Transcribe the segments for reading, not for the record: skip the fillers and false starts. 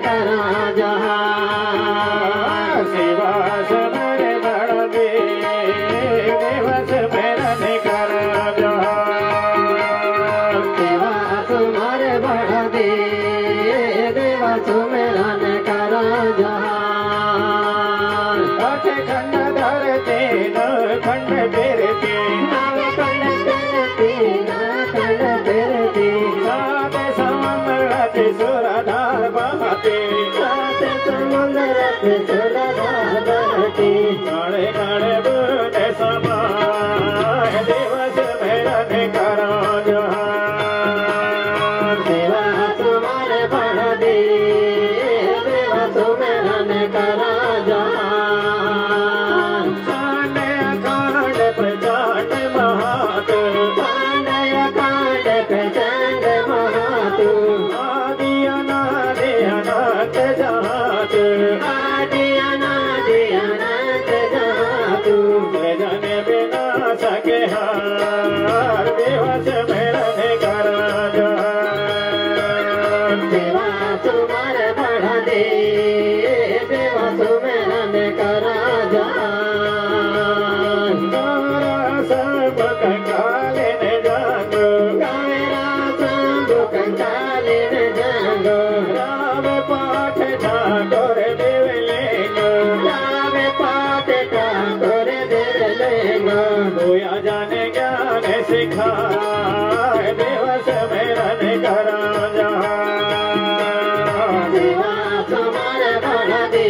करा जहान सेवा तुम्हारे बढ़ दे देवा सुमिरन करा जहान सेवा तुम्हारे बढ़ दे देवा सुमिरन करा जहान आठे खंड धरते न खंड फिरते सात समुद्र सुरधार बहते काले काले बूट समाय दिवस मेरन करा जहान सेवा तुम्हारे बढ़ दे देवा सुमिरन करा जहान कांड कांड प्रचंड महातु प्रचंड महातु आदि अनादि अनंत जहातु आदि अनादि अनंत जहातु जन बिना सके हार दिवस मेरन करा जहान सेवा तुम्हारे बढ़ दे देवा सुमिरन करा जहान तारा सब कंकाले ने जानो कायरा संभु कंकाले न जागो राम पाठ ठाकुर देवलेंगो राम पाठ ठाकुर देवलेंगो गोया जाने ज्ञान सिखाए दिवस मेरन करा जहान सेवा तुम्हारे बढ़ दे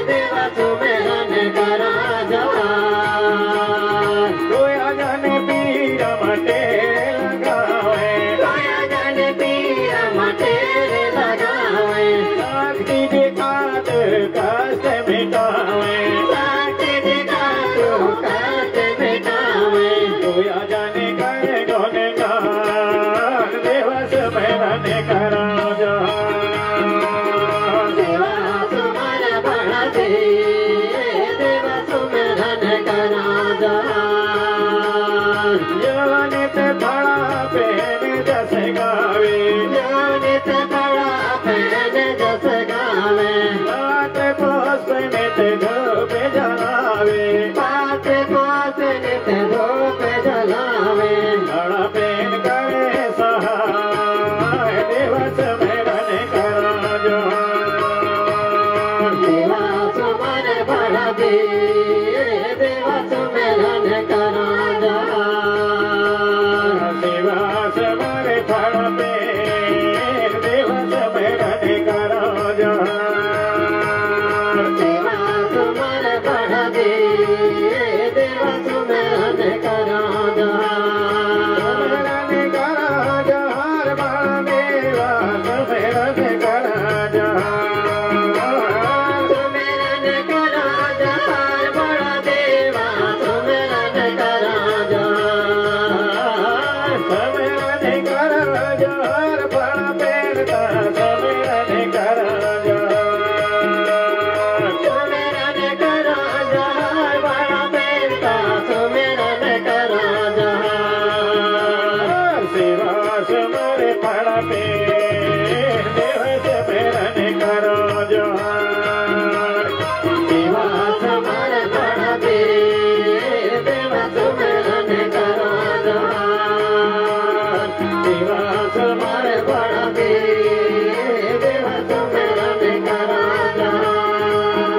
देवा सुमिरन करा जहान गोया जाने पीर मटे लगावे काया जन पीर मटेर लगावे शक्ति दिखात कष्ट मिटावे साथ दिखा तू कष्ट मिटावे गोया जाने करे गुण गान दिवस मेरन करा जहान सेवा तुम्हारे बढ़ दे देवा सुमिरन करा जहान जवानित भड़ा पेन जस गावे ज्ञानित बड़ा पहन जस गावे रात पुष्प नित धूप जलावे पात पात नित धूप जलावे बड़ा पेन करे सहाय दिवस मेरन करा जहान सेवा तुम्हारे बढ़ दे देवा सुमिरन करा जहान सेवा समरे फल पे दिवस मेरन करा जहान सेवा तुम्हारे बढ़ दे देवा सुमिरन करा जहान मेरन करा जहान बड़ा देवा मेरन करा जहान सुमिरन करा जहान बड़ा देवा सुमिरन करा जहान मेरन करा जहान बड़ा पेड़ता मेरन करा जहान सुमिरन करा जहान बड़ा बेटा सुमिरन करा जहान सेवा समरे फल पे दिवस मेरन करा जहान सेवा तुम्हारे बढ़ दे देवा सुमिरन करा जहान सेवा तुम्हारे बढ़ दे देवा सुमिरन करा जहान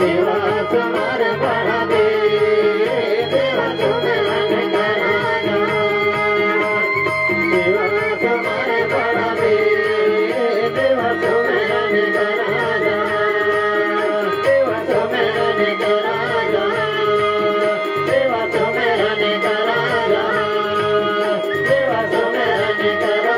सेवा तुम्हारे बढ़ दे देवा सुमिरन करा जहान सेवा तुम्हारे बढ़ दे देवा सुमिरन करा जहान देवा सुमिरन करा जहान देवा सुमिरन करा जहान देवा सुमिरन करा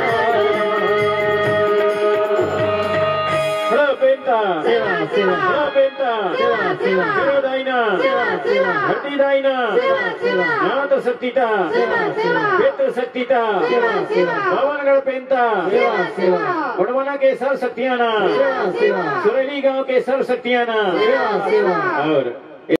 Halo Benta सेवा सेवा Halo Benta सेवा सेवा Halo Daina सेवा सेवा Hati Daina सेवा सेवा Nata Saktita सेवा सेवा Petra Saktita सेवा सेवा Bhavangarh Benta सेवा सेवा Udmana के सर्व शक्तियाना सेवा सेवा सुरेली गांव के सर्व शक्तियाना सेवा सेवा और